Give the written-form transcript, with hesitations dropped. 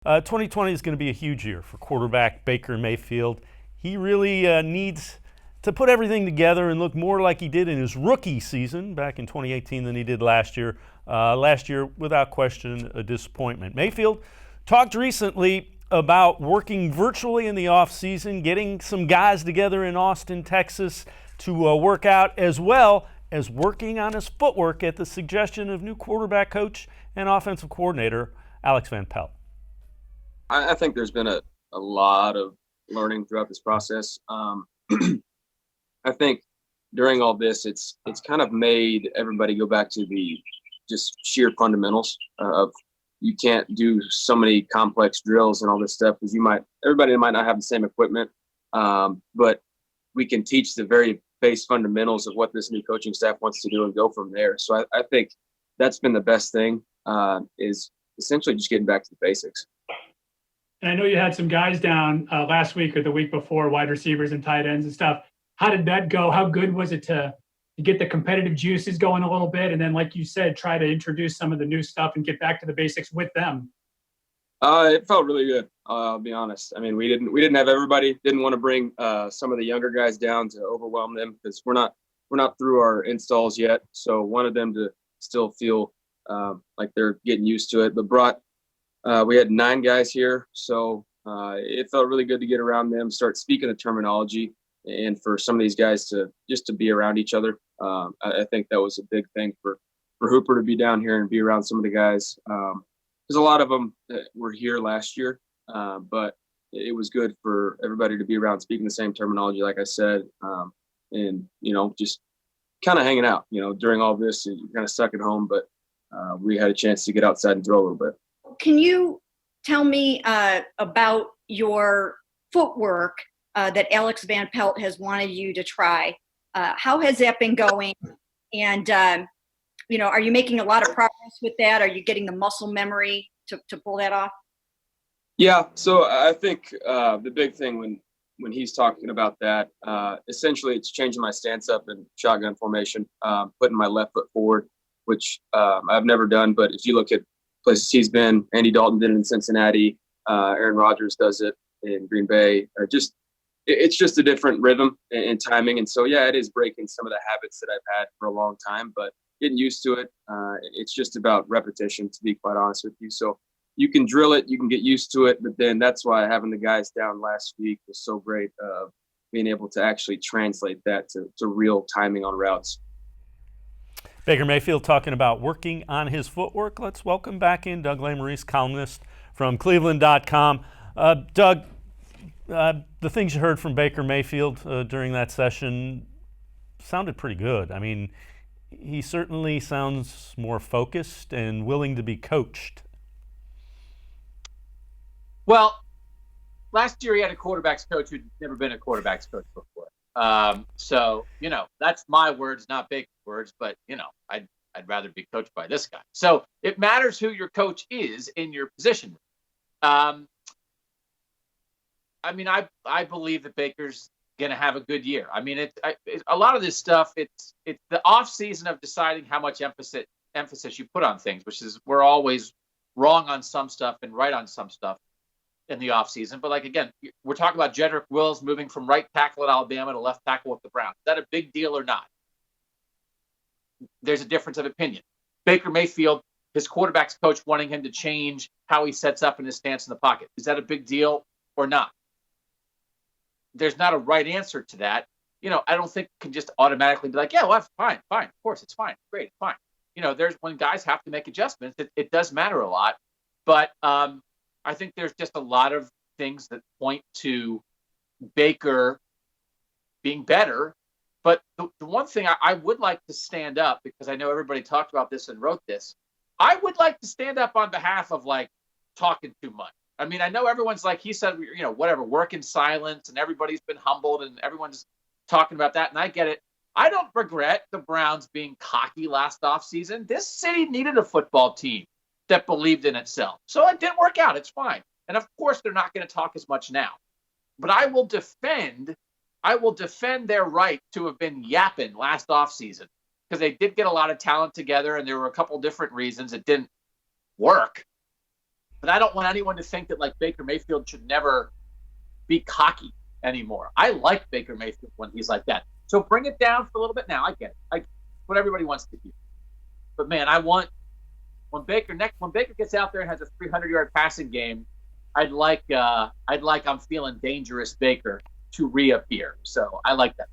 2020 is going to be a huge year for quarterback Baker Mayfield. He really needs to put everything together and look more like he did in his rookie season back in 2018 than he did last year. Last year, without question, a disappointment. Mayfield talked recently about working virtually in the offseason, getting some guys together in Austin, Texas to work out, as well as working on his footwork at the suggestion of new quarterback coach and offensive coordinator Alex Van Pelt. I think there's been a lot of learning throughout this process. I think during all this, it's kind of made everybody go back to the just sheer fundamentals of you can't do so many complex drills and all this stuff because everybody might not have the same equipment, but we can teach the very base fundamentals of what this new coaching staff wants to do and go from there. So I think that's been the best thing, is essentially just getting back to the basics. And I know you had some guys down last week or the week before, wide receivers and tight ends and stuff. How did that go? How good was it to get the competitive juices going a little bit? And then, like you said, try to introduce some of the new stuff and get back to the basics with them. It felt really good. I'll be honest. I mean, we didn't have everybody. Didn't want to bring some of the younger guys down to overwhelm them because we're not through our installs yet. So wanted them to still feel like they're getting used to it. But we had 9 guys here, so it felt really good to get around them, start speaking the terminology, and for some of these guys to be around each other. I think that was a big thing for Hooper to be down here and be around some of the guys. Because a lot of them were here last year, but it was good for everybody to be around speaking the same terminology, like I said, and, just kind of hanging out. During all this, you're kind of stuck at home, but we had a chance to get outside and throw a little bit. Can you tell me about your footwork that Alex Van Pelt has wanted you to try? How has that been going? And, are you making a lot of progress with that? Are you getting the muscle memory to pull that off? Yeah, so I think the big thing when he's talking about that, essentially it's changing my stance up in shotgun formation, putting my left foot forward, which I've never done. But if you look at places he's been, Andy Dalton did it in Cincinnati, Aaron Rodgers does it in Green Bay. It's just a different rhythm and timing. And so, yeah, it is breaking some of the habits that I've had for a long time, but getting used to it. It's just about repetition, to be quite honest with you. So you can drill it, you can get used to it, but then that's why having the guys down last week was so great, being able to actually translate that to real timing on routes. Baker Mayfield talking about working on his footwork. Let's welcome back in Doug Lesmerises, columnist from cleveland.com. Doug, the things you heard from Baker Mayfield during that session sounded pretty good. I mean, he certainly sounds more focused and willing to be coached. Well, last year he had a quarterback's coach who'd never been a quarterback's coach before. So, that's my words, not Baker's words, but, I'd rather be coached by this guy. So it matters who your coach is in your position. I believe that Baker's going to have a good year. I mean, a lot of this stuff, it's the off season of deciding how much emphasis you put on things, which is we're always wrong on some stuff and right on some stuff in the offseason. But again, we're talking about Jedrick Wills moving from right tackle at Alabama to left tackle with the Browns. Is that a big deal or not? There's a difference of opinion. Baker Mayfield, his quarterback's coach wanting him to change how he sets up in his stance in the pocket. Is that a big deal or not? There's not a right answer to that. I don't think you can just automatically be like, yeah, well, fine. Of course, it's fine. Great, it's fine. There's when guys have to make adjustments, it does matter a lot. But I think there's just a lot of things that point to Baker being better. But the one thing I would like to stand up, because I know everybody talked about this and wrote this, I would like to stand up on behalf of talking too much. I mean, I know everyone's he said, whatever, work in silence, and everybody's been humbled and everyone's talking about that. And I get it. I don't regret the Browns being cocky last offseason. This city needed a football team that believed in itself. So it didn't work out. It's fine. And of course, they're not going to talk as much now. But I will defend their right to have been yapping last offseason, because they did get a lot of talent together, and there were a couple different reasons it didn't work. But I don't want anyone to think that like Baker Mayfield should never be cocky anymore. I like Baker Mayfield when he's like that. So bring it down for a little bit now. I get it. I what everybody wants to hear. But man, I want when Baker gets out there and has a 300-yard passing game, I'd like I'm feeling dangerous Baker to reappear. So I like that.